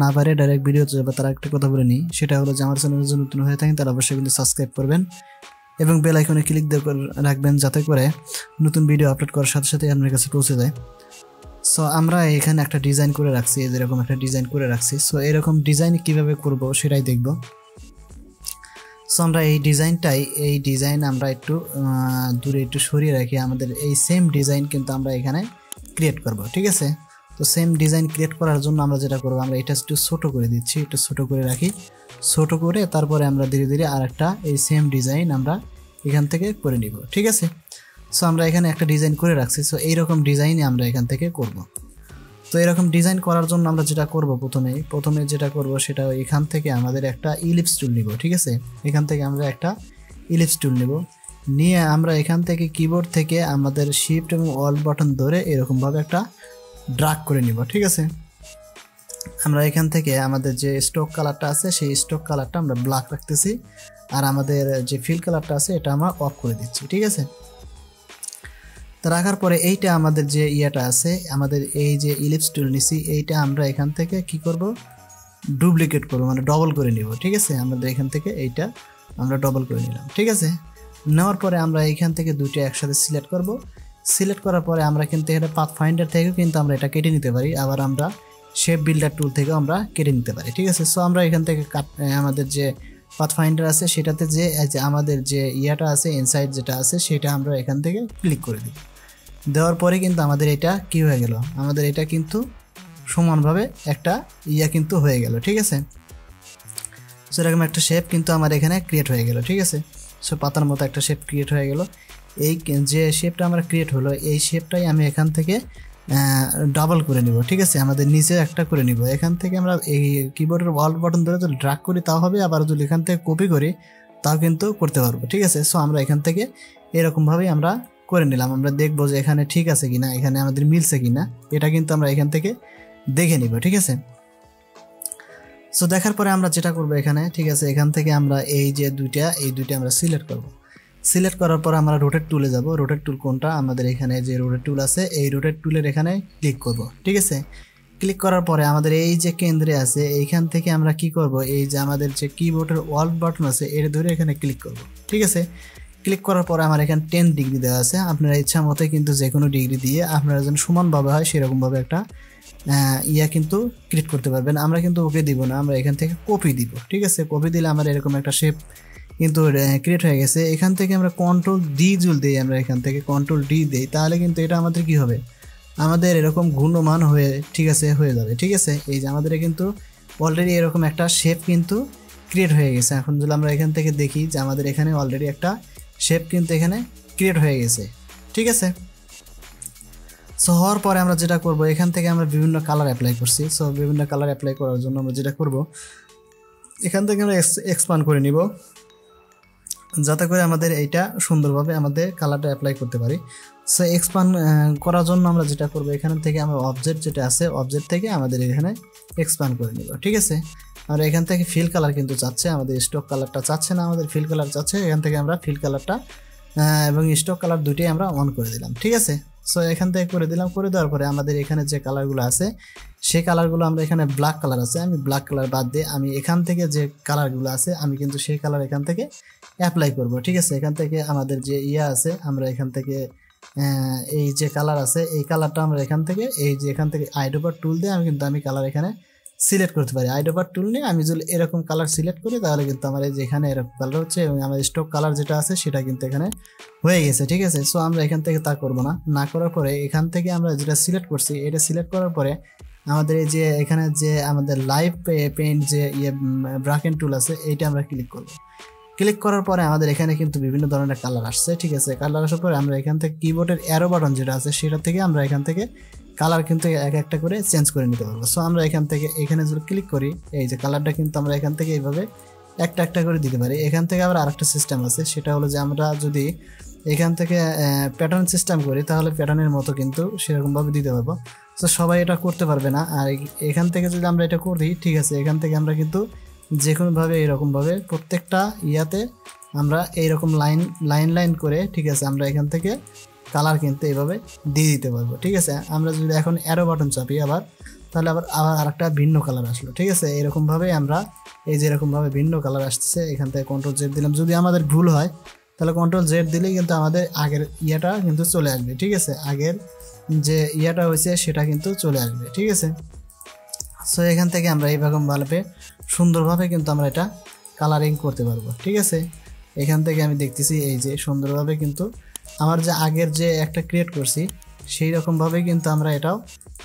না পারে ডাইরেক্ট ভিডিওতে যাবে তারা একটা কথা বলে নিই, সেটা হলো যে আমার চ্যানেলে যদি নতুন হয়ে থাকেন তারা অবশ্যই কিন্তু সাবস্ক্রাইব করবেন এবং বেল আইকনে ক্লিক দিয়ে রাখবেন যাতে করে নতুন ভিডিও আপলোড করার সাথে সাথে আপনার কাছে পৌঁছে যায়। সো আমরা এখানে একটা ডিজাইন করে রাখছি, যেরকম একটা ডিজাইন করে রাখছি। সো এরকম ডিজাইন কিভাবে করব সেটাই দেখব। সো আমরা এই ডিজাইন আমরা একটু দূরে একটু সরিয়ে রাখি, আমাদের এই সেম ডিজাইন কিন্তু আমরা এখানে ক্রিয়েট করব, ঠিক আছে। তো সেম ডিজাইন ক্রিয়েট করার জন্য আমরা যেটা করব, আমরা এটা একটু ছোট করে দিচ্ছি, একটু ছোট করে রাখি, ছোট করে তারপরে আমরা ধীরে ধীরে আরেকটা এই সেম ডিজাইন আমরা এখান থেকে করে নিব, ঠিক আছে। সো আমরা এখানে একটা ডিজাইন করে রাখছি। সো এইরকম ডিজাইনই আমরা এখান থেকে করব। তো এরকম ডিজাইন করার জন্য আমরা যেটা করব, প্রথমে যেটা করব সেটা এখান থেকে আমাদের একটা ইলিপস টুল নিব, ঠিক আছে। এখান থেকে আমরা একটা ইলিপস টুল নিব, নিয়ে আমরা এখান থেকে কিবোর্ড থেকে আমাদের শিফট এবং অল্ট বাটন ধরে এরকমভাবে একটা ড্র্যাগ করে নিব, ঠিক আছে। আমরা এখান থেকে আমাদের যে স্টক কালারটা আছে সেই স্টক কালারটা আমরা ব্ল্যাক রাখতেছি, আর আমাদের যে ফিল কালারটা আছে এটা আমরা অফ করে দিচ্ছি, ঠিক আছে। তো রাখার পরে এইটা আমাদের যে ইয়াটা আছে, আমাদের এই যে ইলিপস টুল নিছি এইটা আমরা এখান থেকে কি করব, ডুপ্লিকেট করব, মানে ডবল করে নিব, ঠিক আছে। আমাদের এখান থেকে এইটা আমরা ডবল করে নিলাম, ঠিক আছে। নেওয়ার পরে আমরা এখান থেকে দুইটা একসাথে সিলেক্ট করব। সিলেক্ট করার পরে আমরা কিন্তু এটা পাথফাইন্ডার থেকেও কিন্তু আমরা এটা কেটে নিতে পারি, আবার আমরা শেপ বিল্ডার টুল থেকেও আমরা কেটে নিতে পারি, ঠিক আছে। সো আমরা এখান থেকে আমাদের যে পাথফাইন্ডার আছে সেটাতে যে আমাদের যে ইয়াটা আছে ইনসাইড যেটা আছে সেটা আমরা এখান থেকে ক্লিক করে দিই। দেওয়ার পরে কিন্তু আমাদের এটা কি হয়ে গেল, আমাদের এটা কিন্তু সমানভাবে একটা ইয়া কিন্তু হয়ে গেল, ঠিক আছে। সেরকম একটা শেপ কিন্তু আমার এখানে ক্রিয়েট হয়ে গেল, ঠিক আছে। সো পাতার মতো একটা শেপ ক্রিয়েট হয়ে গেল। এই যে শেপটা আমার ক্রিয়েট হলো এই শেপটাই আমি এখান থেকে ডাবল করে নিব, ঠিক আছে। আমাদের নিচে একটা করে নিব, এখান থেকে আমরা এই কিবোর্ডের অল্ট বাটন ধরে যদি ড্র্যাগ করি তাও হবে, আবার যদি এখান থেকে কপি করি তাও কিন্তু করতে পারবো, ঠিক আছে। সো আমরা এখান থেকে এরকমভাবেই আমরা করে নিলাম। আমরা দেখবো যে এখানে ঠিক আছে কিনা, এখানে আমাদের মিলছে কিনা, এটা কিন্তু আমরা এখান থেকে দেখে নিব, ঠিক আছে। সো দেখার পরে আমরা যেটা করব এখানে, ঠিক আছে, এখান থেকে আমরা এই যে দুইটা আমরা সিলেক্ট করব। সিলেক্ট করার পর আমরা রোটেট টুলে যাব। রোটেট টুল কোনটা, আমাদের এখানে যে রোটেট টুল আছে এই রোটেট টুলের এখানে ক্লিক করব, ঠিক আছে। ক্লিক করার পরে আমাদের এই যে কেন্দ্রে আছে এইখান থেকে আমরা কি করব, এই যে আমাদের যে কিবোর্ডের অল্ট বাটন আছে এটা ধরে এখানে ক্লিক করব, ঠিক আছে। ক্লিক করার পরে আমার এখানে 10 ডিগ্রি দেওয়া আছে, আপনারা ইচ্ছা মতো কিন্তু যে কোনো ডিগ্রি দিয়ে আপনারা যেন সমানভাবে হয় সেরকমভাবে একটা ইয়া কিন্তু ক্রিয়েট করতে পারবেন। আমরা কিন্তু ওকে দিব না, আমরা এখান থেকে কপি দিব, ঠিক আছে। কপি দিলে আমার এরকম একটা শেপ কিন্তু ক্রিয়েট হয়ে গেছে। এখান থেকে আমরা কন্ট্রোল ডি জুল দিই, আমরা এখান থেকে কন্ট্রোল ডি দিই, তাহলে কিন্তু এটা আমাদের কি হবে, আমাদের এরকম ঘূর্ণমান হয়ে, ঠিক আছে, হয়ে যাবে, ঠিক আছে। এই যে আমাদের কিন্তু অলরেডি এরকম একটা শেপ কিন্তু ক্রিয়েট হয়ে গেছে। এখন যদি আমরা এখান থেকে দেখি যে আমাদের এখানে অলরেডি একটা শেপ কিন্তু এখানে ক্রিয়েট হয়ে গেছে, ঠিক আছে। সো হওয়ার পরে আমরা যেটা করব, এখান থেকে আমরা বিভিন্ন কালার অ্যাপ্লাই করছি। সো বিভিন্ন কালার অ্যাপ্লাই করার জন্য আমরা যেটা করব, এখান থেকে আমরা এক্সপান্ড করে নিব যাতে করে আমাদের এইটা সুন্দরভাবে আমাদের কালারটা অ্যাপ্লাই করতে পারি। সো এক্সপান্ড করার জন্য আমরা যেটা করব, এখান থেকে আমরা অবজেক্ট যেটা আছে অবজেক্ট থেকে আমাদের এখানে এক্সপান্ড করে নিব, ঠিক আছে। আমরা এখান থেকে ফিল কালার কিন্তু চাচ্ছে, আমাদের স্টক কালারটা চাচ্ছে না, আমাদের ফিল কালার চাচ্ছে। এখান থেকে আমরা ফিল কালারটা এবং স্টক কালার দুটোই আমরা অন করে দিলাম, ঠিক আছে। সো এখান থেকে করে দিলাম। করে দেওয়ার পরে আমাদের এখানে যে কালারগুলো আছে সেই কালারগুলো আমরা এখানে ব্ল্যাক কালার আছে, আমি ব্ল্যাক কালার বাদ দিয়ে আমি এখান থেকে যে কালারগুলো আছে আমি কিন্তু সেই কালার এখান থেকে অ্যাপ্লাই করব, ঠিক আছে। এখান থেকে আমাদের যে ইয়া আছে আমরা এখান থেকে এই যে কালার আছে এই কালারটা আমরা এখান থেকে এখান থেকে আইডোপার টুল দিয়ে আমি কালার এখানে সিলেক্ট করতে পারি। আইডোপার টুল নিয়ে আমি যদি এরকম কালার সিলেক্ট করি তাহলে কিন্তু আমার এই যে এখানে এরকম কালার হচ্ছে এবং আমার স্টক কালার যেটা আছে সেটা কিন্তু এখানে হয়ে গেছে, ঠিক আছে। সো আমরা এখান থেকে তা করব না করার পরে এখান থেকে আমরা যেটা সিলেক্ট করছি এটা সিলেক্ট করার পরে আমাদের এই যে এখানে যে আমাদের লাইভ পেইন্ট যে ব্রাকেট টুল আছে এইটা আমরা ক্লিক করব। ক্লিক করার পরে আমাদের এখানে কিন্তু বিভিন্ন ধরনের কালার আসছে, ঠিক আছে। কালার আসার পরে আমরা এখান থেকে কিবোর্ডের অ্যারো বাটন যেটা আছে সেটা থেকে আমরা এখান থেকে কালার কিন্তু এক একটা করে চেঞ্জ করে নিতে পারবো। সো আমরা এখান থেকে এখানে যদি ক্লিক করি এই যে কালারটা কিন্তু আমরা এখান থেকে এইভাবে একটা একটা করে দিতে পারি। এখান থেকে আবার আরেকটা সিস্টেম আছে, সেটা হলো যে আমরা যদি এখান থেকে প্যাটার্ন সিস্টেম করি তাহলে প্যাটার্নের মতো কিন্তু সেরকমভাবে দিতে পারবো। সো সবাই এটা করতে পারবে না, আর এখান থেকে যদি আমরা এটা করি, ঠিক আছে, এখান থেকে আমরা কিন্তু যে কোনোভাবে এরকমভাবে প্রত্যেকটা ইয়াতে আমরা এইরকম লাইন করে, ঠিক আছে, আমরা এখান থেকে কালার কিন্তু এইভাবে দিয়ে দিতে পারবো, ঠিক আছে। আমরা যদি এখন অ্যারো বাটন চাপি আবার, তাহলে আবার আবার আরেকটা ভিন্ন কালার আসলো। ঠিক আছে, এরকমভাবে আমরা এই যে এরকমভাবে ভিন্ন কালার আসতেছে, এখান থেকে কন্ট্রোল জেড দিলাম। যদি আমাদের ভুল হয় তাহলে কন্ট্রোল জেড দিলেই কিন্তু আমাদের আগের ইয়াটা কিন্তু চলে আসবে। ঠিক আছে, আগের যে ইয়াটা হয়েছে সেটা কিন্তু চলে আসবে। ঠিক আছে, সো এখান থেকে আমরা এইরকমভাবে সুন্দরভাবে কিন্তু আমরা এটা কালারিং করতে পারবো। ঠিক আছে, এখান থেকে আমি দেখতেছি এই যে সুন্দরভাবে কিন্তু আমার যে আগের যে একটা ক্রিয়েট করছি সেই রকমভাবে কিন্তু আমরা এটাও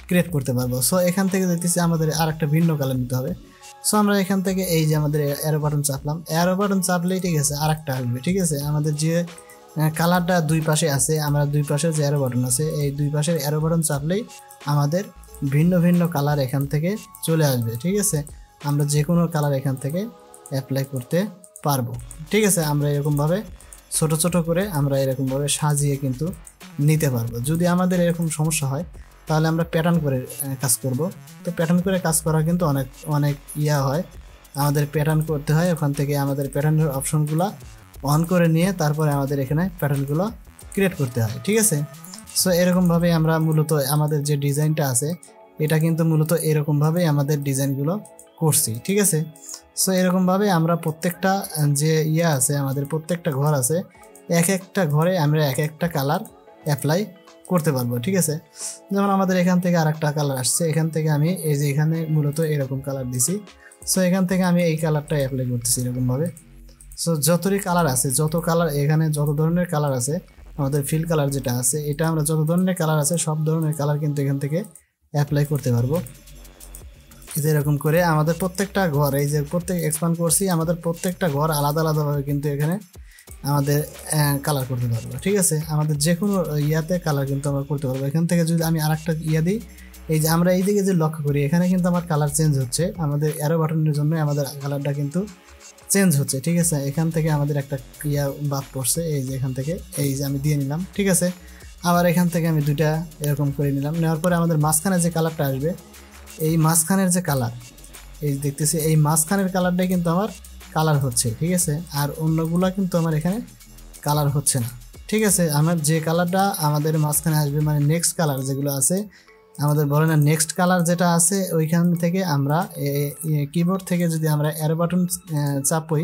ক্রিয়েট করতে পারবো। সো এখান থেকে দেখতেছি আমাদের আর একটা ভিন্ন কালার নিতে হবে। সো আমরা এখান থেকে এই যে আমাদের অ্যারো বাটন চাপলাম, অ্যারো বাটন চাপলেই ঠিক আছে আর একটা আসবে। ঠিক আছে, আমাদের যে কালারটা দুই পাশে আছে, আমরা দুই পাশে যে অ্যারো বাটন আছে এই দুই পাশের অ্যারো বাটন চাপলেই আমাদের ভিন্ন ভিন্ন কালার এখান থেকে চলে আসবে। ঠিক আছে, আমরা যে কোনো কালার এখান থেকে অ্যাপ্লাই করতে পারবো। ঠিক আছে, আমরা এরকমভাবে ছোট ছোট করে আমরা এরকমভাবে সাজিয়ে কিন্তু নিতে পারবো। যদি আমাদের এরকম সমস্যা হয় তাহলে আমরা প্যাটার্ন করে কাজ করব। তো প্যাটার্ন করে কাজ করা কিন্তু অনেক অনেক হয়, আমাদের প্যাটার্ন করতে হয়। ওখান থেকে আমাদের প্যাটার্নের অপশনগুলো অন করে নিয়ে তারপরে আমাদের এখানে প্যাটার্নগুলো ক্রিয়েট করতে হয়। ঠিক আছে, সো এরকমভাবে আমরা মূলত আমাদের যে ডিজাইনটা আছে এটা কিন্তু মূলত এরকমভাবেই আমাদের ডিজাইনগুলো করছি। ঠিক আছে, সো এরকমভাবে আমরা প্রত্যেকটা যে আছে আমাদের প্রত্যেকটা ঘর আছে এক একটা ঘরে আমরা এক একটা কালার অ্যাপ্লাই করতে পারবো। ঠিক আছে, যেমন আমাদের এখান থেকে আর একটা কালার আসছে, এখান থেকে আমি এই যে এখানে মূলত এরকম কালার দিছি। সো এখান থেকে আমি এই কালারটা অ্যাপ্লাই করতেছি এরকমভাবে। সো যতই কালার আছে, যত কালার এখানে যত ধরনের কালার আছে, আমাদের ফিল কালার যেটা আছে এটা আমরা যত ধরনের কালার আছে সব ধরনের কালার কিন্তু এখান থেকে অ্যাপ্লাই করতে পারবো। এরকম করে আমাদের প্রত্যেকটা ঘর এই যে প্রত্যেক এক্সপ্যান্ড করছি, আমাদের প্রত্যেকটা ঘর আলাদা আলাদাভাবে কিন্তু এখানে আমাদের কালার করতে পারবো। ঠিক আছে, আমাদের যে কোনো ইয়াতে কালার কিন্তু আমরা করতে পারবো। এখান থেকে যদি আমি আরেকটা দিই, এই যে আমরা এই দিকে যে লক্ষ্য করি এখানে কিন্তু আমার কালার চেঞ্জ হচ্ছে, আমাদের অ্যারো বাটনের জন্য আমাদের কালারটা কিন্তু চেঞ্জ হচ্ছে। ঠিক আছে, এখান থেকে আমাদের একটা বাদ পড়ছে, এই যে এখান থেকে এই যে আমি দিয়ে নিলাম। ঠিক আছে, আবার এখান থেকে আমি দুইটা এরকম করে নিলাম। নেওয়ার পরে আমাদের মাঝখানে যে কালারটা আসবে, এই মাঝখানের যে কালার এই দেখতেছি এই মাঝখানের কালারটাই কিন্তু আমার কালার হচ্ছে। ঠিক আছে, আর অন্যগুলো কিন্তু আমার এখানে কালার হচ্ছে না। ঠিক আছে, আমার যে কালারটা আমাদের মাঝখানে আসবে মানে নেক্সট কালার যেগুলো আছে আমাদের বলে না, নেক্সট কালার যেটা আছে ওইখান থেকে আমরা কিবোর্ড থেকে যদি আমরা অ্যারো বাটন চাপই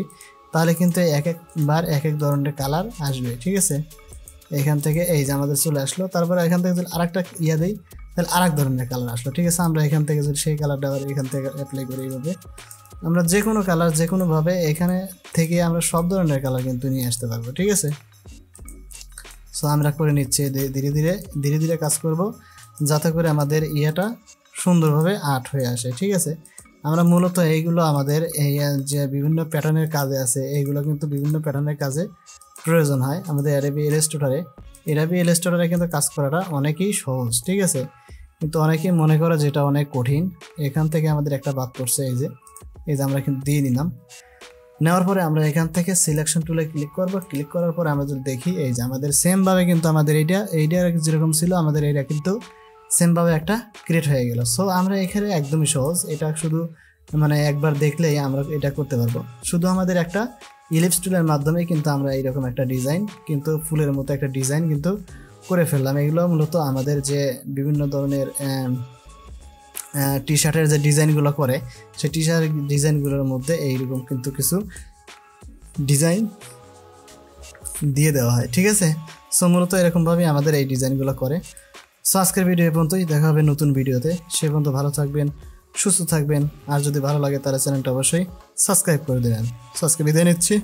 তাহলে কিন্তু এক একবার এক এক ধরনের কালার আসবে। ঠিক আছে, এখান থেকে এই যে আমাদের চলে আসলো। তারপরে এখান থেকে যদি আরেকটা দিই তাহলে আরেক ধরনের কালার আসলো। ঠিক আছে, আমরা এখান থেকে যদি সেই কালারটা আবার এখান থেকে অ্যাপ্লাই করি, এইভাবে আমরা যে কোনো কালার যে কোনোভাবে এখানে থেকে আমরা সব ধরনের কালার কিন্তু নিয়ে আসতে পারবো। ঠিক আছে, সো আমরা করে নিচ্ছি ধীরে ধীরে ধীরে ধীরে কাজ করব যাতে করে আমাদের ইয়াটা সুন্দরভাবে আর্ট হয়ে আসে। ঠিক আছে, আমরা মূলত এইগুলো আমাদের এই যে বিভিন্ন প্যাটার্নের কাজে আছে এইগুলো কিন্তু বিভিন্ন প্যাটার্নের কাজে প্রয়োজন হয় আমাদের অ্যাডোবি ইলাস্ট্রেটরে। অ্যাডোবি ইলাস্ট্রেটরে কিন্তু কাজ করাটা অনেকই সহজ। ঠিক আছে, কিন্তু অনেকেই মনে করে যেটা অনেক কঠিন। এখান থেকে আমাদের একটা বাদ পড়ছে, এই যে আমরা কিন্তু দিয়ে নিলাম। নেওয়ার পরে আমরা এখান থেকে সিলেকশন টুলে ক্লিক করব। ক্লিক করার পরে আমরা যদি দেখি এই যে আমাদের সেমভাবে কিন্তু আমাদের এইটা যেরকম ছিল আমাদের এইটা কিন্তু সেমভাবে একটা ক্রিয়েট হয়ে গেল। সো আমরা এখানে একদমই সহজ, এটা শুধু মানে একবার দেখলেই আমরা এটা করতে পারবো। শুধু আমাদের একটা ইলিপস টুলের মাধ্যমে কিন্তু আমরা এইরকম একটা ডিজাইন কিন্তু ফুলের মতো একটা ডিজাইন কিন্তু করে ফেললাম। এগুলো মূলত আমাদের যে বিভিন্ন ধরনের টি শার্টের যে ডিজাইনগুলো করে সেই টি শার্টের ডিজাইনগুলোর মধ্যে এইরকম কিন্তু কিছু ডিজাইন দিয়ে দেওয়া হয়। ঠিক আছে, সো মূলত এরকমভাবেই আমাদের এই ডিজাইনগুলো করে। সো আজকের ভিডিও এ পর্যন্তই, দেখা হবে নতুন ভিডিওতে। সে পর্যন্ত ভালো থাকবেন, সুস্থ থাকবেন, আর যদি ভালো লাগে তাহলে চ্যানেলটা অবশ্যই সাবস্ক্রাইব করে দেবেন। সো আজকে বিদায় নিচ্ছি।